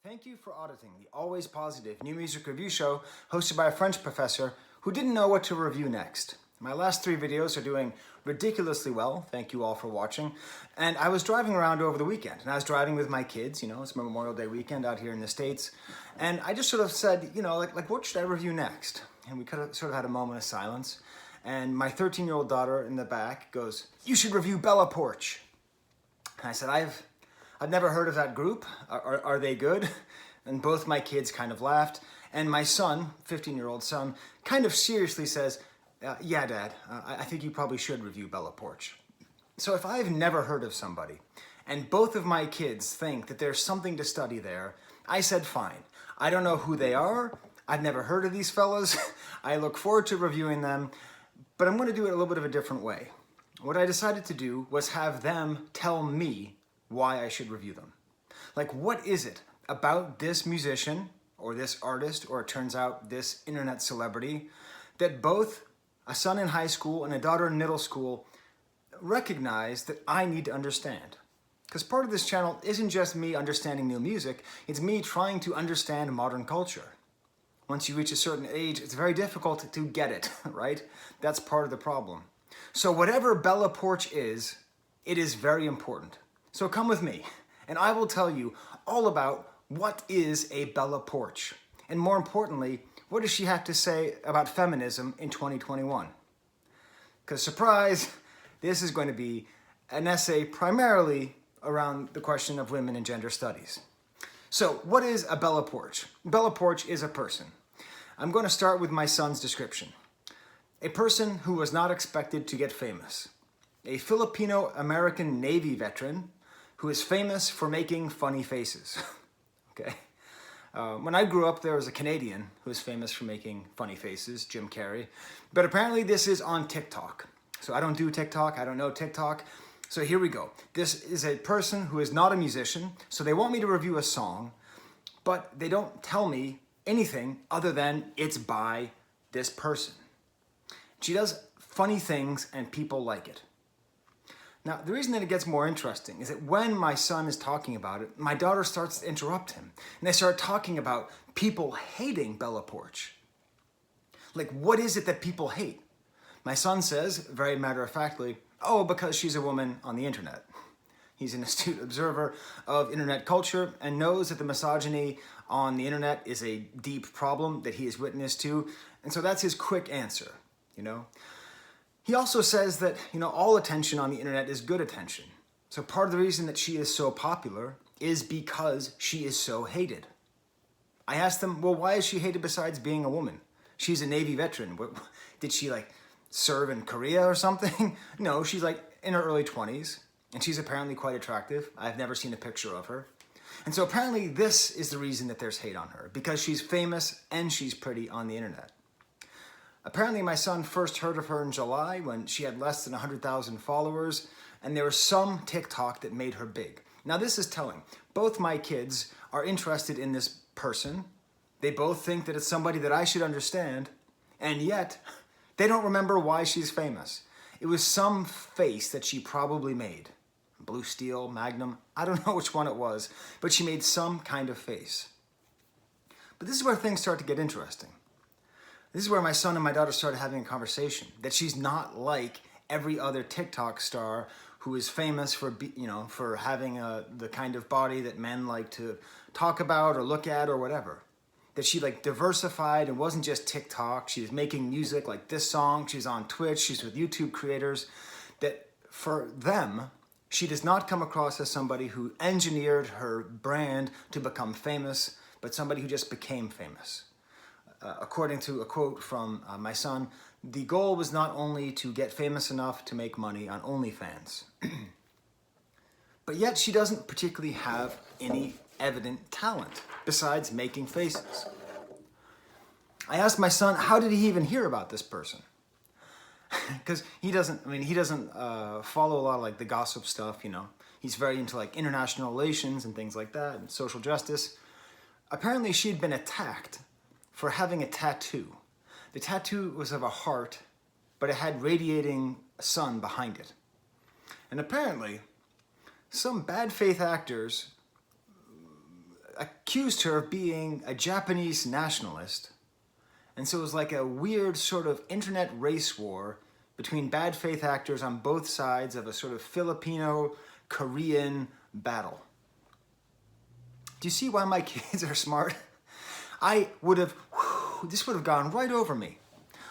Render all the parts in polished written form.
Thank you for auditing the always positive new music review show hosted by a French professor who didn't know what to review next. My last 3 videos are doing ridiculously well. Thank you all for watching. And I was driving around over the weekend, and I was driving with my kids. It's Memorial Day weekend out here in the States. And I just sort of said, like what should I review next? And we sort of had a moment of silence. And my 13-year-old daughter in the back goes, "You should review Bella Poarch." And I said, I've never heard of that group. Are they good? And both my kids kind of laughed. And my son, 15-year-old son, kind of seriously says, yeah, Dad, I think you probably should review Bella Poarch. So if I've never heard of somebody, and both of my kids think that there's something to study there, I said, fine. I don't know who they are. I've never heard of these fellows. I look forward to reviewing them, but I'm going to do it a little bit of a different way. What I decided to do was have them tell me why I should review them. Like, what is it about this musician or this artist, or it turns out this internet celebrity, that both a son in high school and a daughter in middle school recognize that I need to understand? Because part of this channel isn't just me understanding new music, it's me trying to understand modern culture. Once you reach a certain age, it's very difficult to get it, right? That's part of the problem. So whatever Bella Poarch is, it is very important. So come with me, and I will tell you all about what is a Bella Poarch, and more importantly, what does she have to say about feminism in 2021? Because surprise, this is going to be an essay primarily around the question of women and gender studies. So what is a Bella Poarch? Bella Poarch is a person. I'm going to start with my son's description. A person who was not expected to get famous. A Filipino-American Navy veteran who is famous for making funny faces. Okay. When I grew up, there was a Canadian who was famous for making funny faces, Jim Carrey. But apparently this is on TikTok. So I don't do TikTok, I don't know TikTok. So here we go. This is a person who is not a musician, so they want me to review a song, but they don't tell me anything other than it's by this person. She does funny things and people like it. Now, the reason that it gets more interesting is that when my son is talking about it, my daughter starts to interrupt him. And they start talking about people hating Bella Poarch. Like, what is it that people hate? My son says, very matter-of-factly, oh, because she's a woman on the internet. He's an astute observer of internet culture and knows that the misogyny on the internet is a deep problem that he has witnessed to. And so that's his quick answer, He also says that, all attention on the internet is good attention. So part of the reason that she is so popular is because she is so hated. I asked them, well, why is she hated besides being a woman? She's a Navy veteran. Did she serve in Korea or something? No, she's in her early 20s, and she's apparently quite attractive. I've never seen a picture of her. And so apparently this is the reason that there's hate on her, because she's famous and she's pretty on the internet. Apparently my son first heard of her in July when she had less than 100,000 followers, and there was some TikTok that made her big. Now this is telling. Both my kids are interested in this person. They both think that it's somebody that I should understand, and yet they don't remember why she's famous. It was some face that she probably made. Blue Steel, Magnum, I don't know which one it was, but she made some kind of face. But this is where things start to get interesting. This is where my son and my daughter started having a conversation, that she's not like every other TikTok star who is famous for, for having the kind of body that men like to talk about or look at or whatever. That she diversified and wasn't just TikTok. She was making music like this song. She's on Twitch. She's with YouTube creators. That for them, she does not come across as somebody who engineered her brand to become famous, but somebody who just became famous. According to a quote from my son, the goal was not only to get famous enough to make money on OnlyFans, but yet she doesn't particularly have any evident talent besides making faces. I asked my son, how did he even hear about this person? Because he doesn't follow a lot of the gossip stuff, He's very into international relations and things like that and social justice. Apparently she'd been attacked for having a tattoo. The tattoo was of a heart, but it had radiating sun behind it. And apparently, some bad faith actors accused her of being a Japanese nationalist. And so it was like a weird sort of internet race war between bad faith actors on both sides of a sort of Filipino-Korean battle. Do you see why my kids are smart? This would have gone right over me.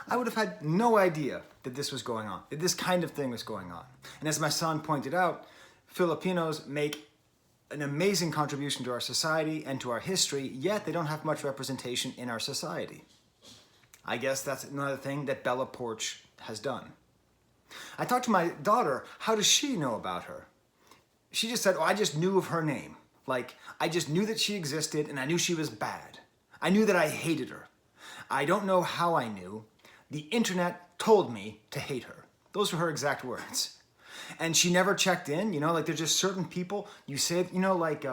I would have had no idea that this was going on, that this kind of thing was going on. And as my son pointed out, Filipinos make an amazing contribution to our society and to our history, yet they don't have much representation in our society. I guess that's another thing that Bella Poarch has done. I talked to my daughter, how does she know about her? She just said, oh, I just knew of her name. Like, I just knew that she existed and I knew she was bad. I knew that I hated her. I don't know how I knew. The internet told me to hate her. Those were her exact words. And she never checked in, you know, like there's just certain people you say, you know, like,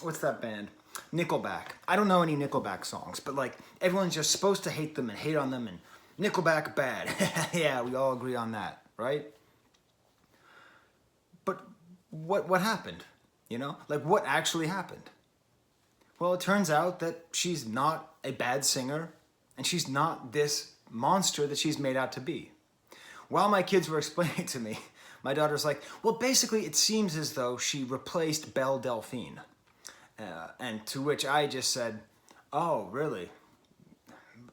what's that band? Nickelback. I don't know any Nickelback songs, but like everyone's just supposed to hate them and hate on them and Nickelback bad. Yeah, we all agree on that, right? But what happened? You know, like what actually happened? Well, it turns out that she's not a bad singer and she's not this monster that she's made out to be. While my kids were explaining it to me, my daughter's like, well, basically it seems as though she replaced Belle Delphine. And to which I just said, oh, really?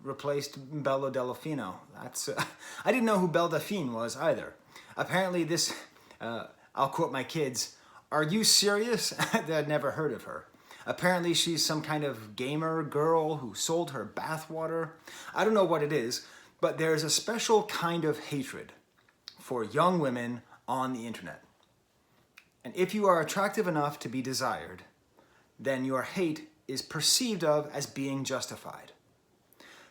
Replaced Bello Delfino. That's I didn't know who Belle Delphine was either. Apparently this, I'll quote my kids, are you serious? I'd never heard of her. Apparently she's some kind of gamer girl who sold her bathwater. I don't know what it is, but there's a special kind of hatred for young women on the internet. And if you are attractive enough to be desired, then your hate is perceived of as being justified.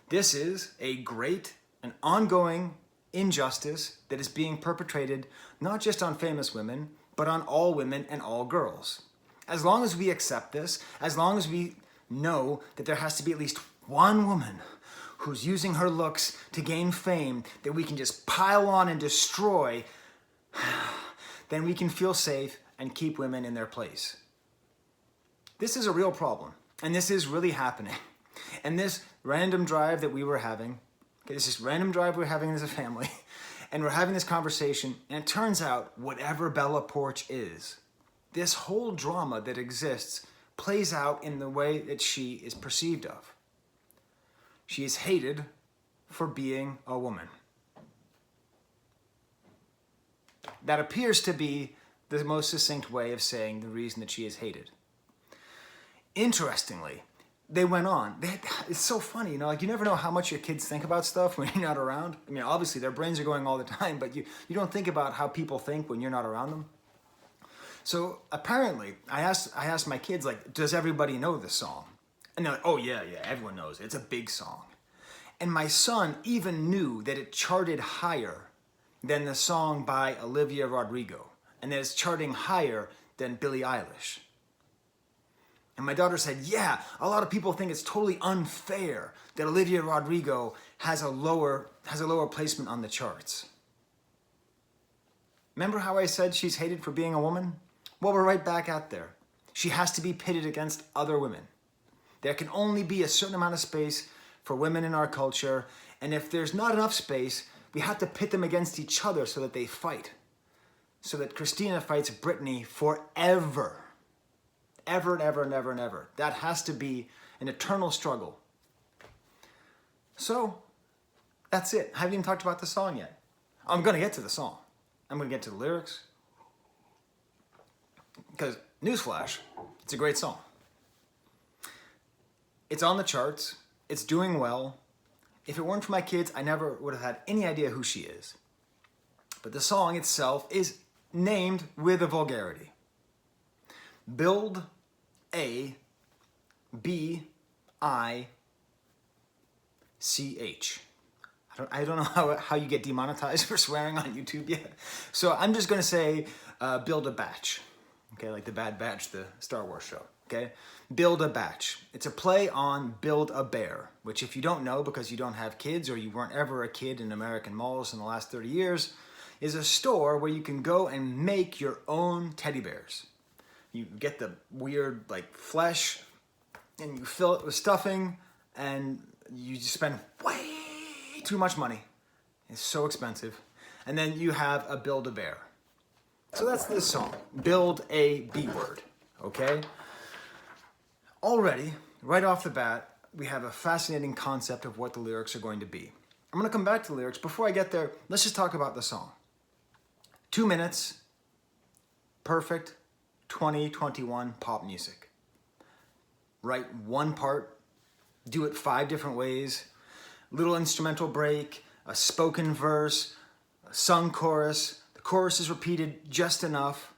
This is a great and ongoing injustice that is being perpetrated not just on famous women, but on all women and all girls. As long as we accept this, as long as we know that there has to be at least one woman who's using her looks to gain fame that we can just pile on and destroy, then we can feel safe and keep women in their place. This is a real problem, and this is really happening. And this random drive that we were having, this random drive we're having as a family, and we're having this conversation, and it turns out whatever Bella Poarch is, this whole drama that exists plays out in the way that she is perceived of. She is hated for being a woman. That appears to be the most succinct way of saying the reason that she is hated. Interestingly, they went on. It's so funny, you know, like you never know how much your kids think about stuff when you're not around. I mean, obviously their brains are going all the time, but you don't think about how people think when you're not around them. So apparently, I asked my kids, like, does everybody know this song? And they're like, oh yeah, everyone knows it. It's a big song. And my son even knew that it charted higher than the song by Olivia Rodrigo, and that it's charting higher than Billie Eilish. And my daughter said, yeah, a lot of people think it's totally unfair that Olivia Rodrigo has a lower placement on the charts. Remember how I said she's hated for being a woman? Well, we're right back out there. She has to be pitted against other women. There can only be a certain amount of space for women in our culture, and if there's not enough space, we have to pit them against each other so that they fight. So that Christina fights Britney forever. Ever and ever and ever and ever. That has to be an eternal struggle. So, that's it. I haven't even talked about the song yet. I'm going to get to the song. I'm going to get to the lyrics. Because, newsflash, it's a great song. It's on the charts. It's doing well. If it weren't for my kids, I never would have had any idea who she is. But the song itself is named with a vulgarity. Build A B I C H. I don't know how you get demonetized for swearing on YouTube yet. So I'm just going to say build a batch. Okay, like the Bad Batch, the Star Wars show. Okay, build a batch. It's a play on Build a Bear, which if you don't know because you don't have kids or you weren't ever a kid in American malls in the last 30 years, is a store where you can go and make your own teddy bears. You get the weird like flesh and you fill it with stuffing, and you just spend way too much money. It's so expensive. And then you have a Build-A-Bear. So that's this song, Build a B word, okay? Already, right off the bat, we have a fascinating concept of what the lyrics are going to be. I'm gonna come back to the lyrics. Before I get there, let's just talk about the song. 2 minutes, perfect 2021 pop music. Write one part, do it 5 different ways, little instrumental break, a spoken verse, a sung chorus. The chorus is repeated just enough.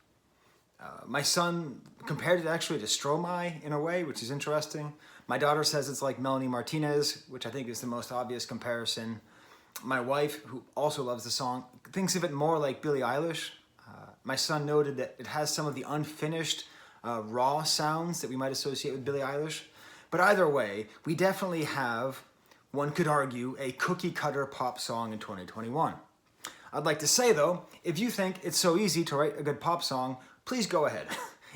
My son compared it actually to Stromae in a way, which is interesting. My daughter says it's like Melanie Martinez, which I think is the most obvious comparison. My wife, who also loves the song, thinks of it more like Billie Eilish. My son noted that it has some of the unfinished raw sounds that we might associate with Billie Eilish. But either way, we definitely have, one could argue, a cookie-cutter pop song in 2021. I'd like to say, though, if you think it's so easy to write a good pop song, please go ahead.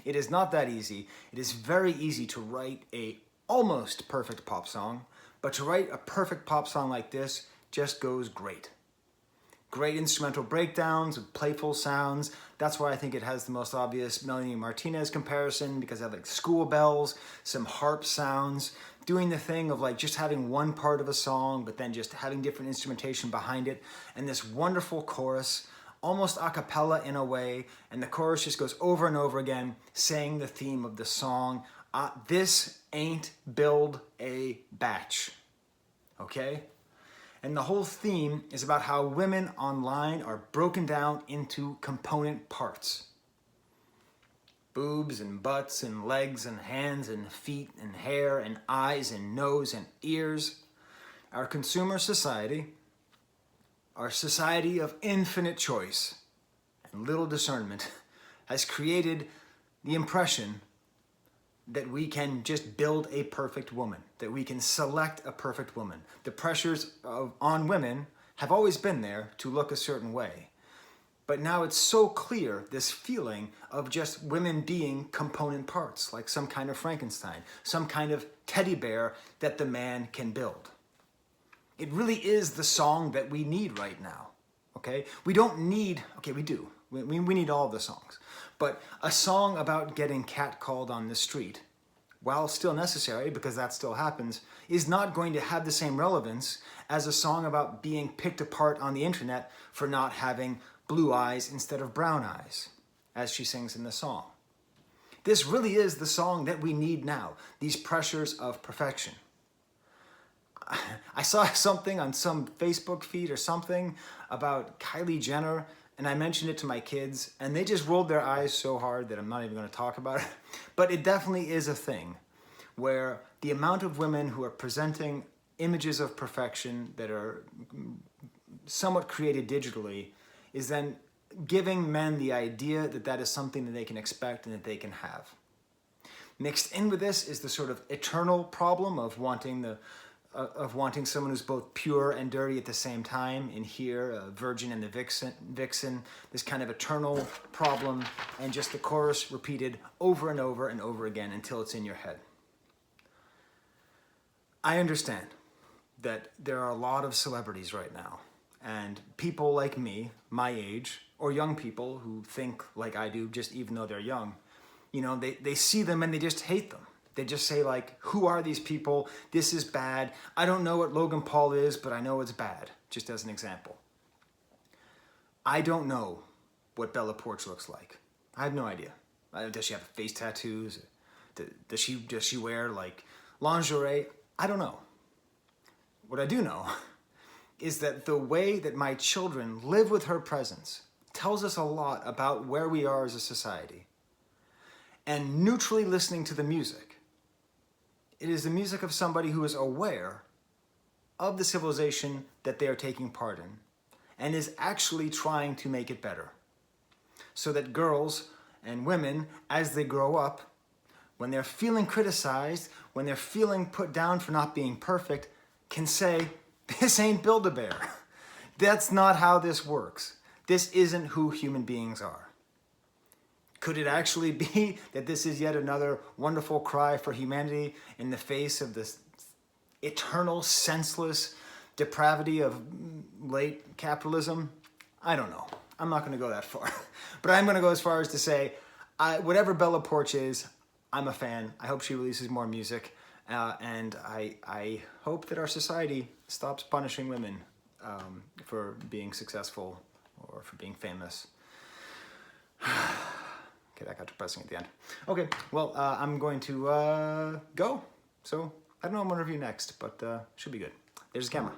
It is not that easy. It is very easy to write a almost perfect pop song, but to write a perfect pop song like this just goes great. Great instrumental breakdowns with playful sounds. That's why I think it has the most obvious Melanie Martinez comparison, because I have like school bells, some harp sounds, doing the thing of like just having one part of a song, but then just having different instrumentation behind it, and this wonderful chorus, almost a cappella in a way, and the chorus just goes over and over again, saying the theme of the song. This ain't build a batch, okay? And the whole theme is about how women online are broken down into component parts. Boobs and butts and legs and hands and feet and hair and eyes and nose and ears. Our consumer society, our society of infinite choice and little discernment, has created the impression that we can just build a perfect woman, that we can select a perfect woman. The pressures on women have always been there to look a certain way. But now it's so clear, this feeling of just women being component parts, like some kind of Frankenstein, some kind of teddy bear that the man can build. It really is the song that we need right now, okay? We don't need, okay, we do. We need all the songs. But a song about getting catcalled on the street, while still necessary, because that still happens, is not going to have the same relevance as a song about being picked apart on the internet for not having blue eyes instead of brown eyes, as she sings in the song. This really is the song that we need now, these pressures of perfection. I saw something on some Facebook feed or something about Kylie Jenner, and I mentioned it to my kids, and they just rolled their eyes so hard that I'm not even going to talk about it. But it definitely is a thing where the amount of women who are presenting images of perfection that are somewhat created digitally is then giving men the idea that that is something that they can expect and that they can have. Mixed in with this is the sort of eternal problem of wanting someone who's both pure and dirty at the same time. In here, Virgin and the Vixen, this kind of eternal problem, and just the chorus repeated over and over and over again until it's in your head. I understand that there are a lot of celebrities right now, and people like me, my age, or young people who think like I do, just even though they're young, you know, they see them and they just hate them. They just say like, who are these people? This is bad. I don't know what Logan Paul is, but I know it's bad, just as an example. I don't know what Bella Poarch looks like. I have no idea. Does she have face tattoos? Does she wear like lingerie? I don't know. What I do know is that the way that my children live with her presence tells us a lot about where we are as a society. And neutrally listening to the music, it is the music of somebody who is aware of the civilization that they are taking part in and is actually trying to make it better. So that girls and women, as they grow up, when they're feeling criticized, when they're feeling put down for not being perfect, can say, this ain't Build-A-Bear. That's not how this works. This isn't who human beings are. Could it actually be that this is yet another wonderful cry for humanity in the face of this eternal, senseless depravity of late capitalism? I don't know. I'm not going to go that far. But I'm going to go as far as to say, whatever Bella Poarch is, I'm a fan. I hope she releases more music. And I hope that our society stops punishing women for being successful or for being famous. Okay, that got depressing at the end. Okay, well, I'm going to go. So I don't know what I'm going to review next, but should be good. There's the camera.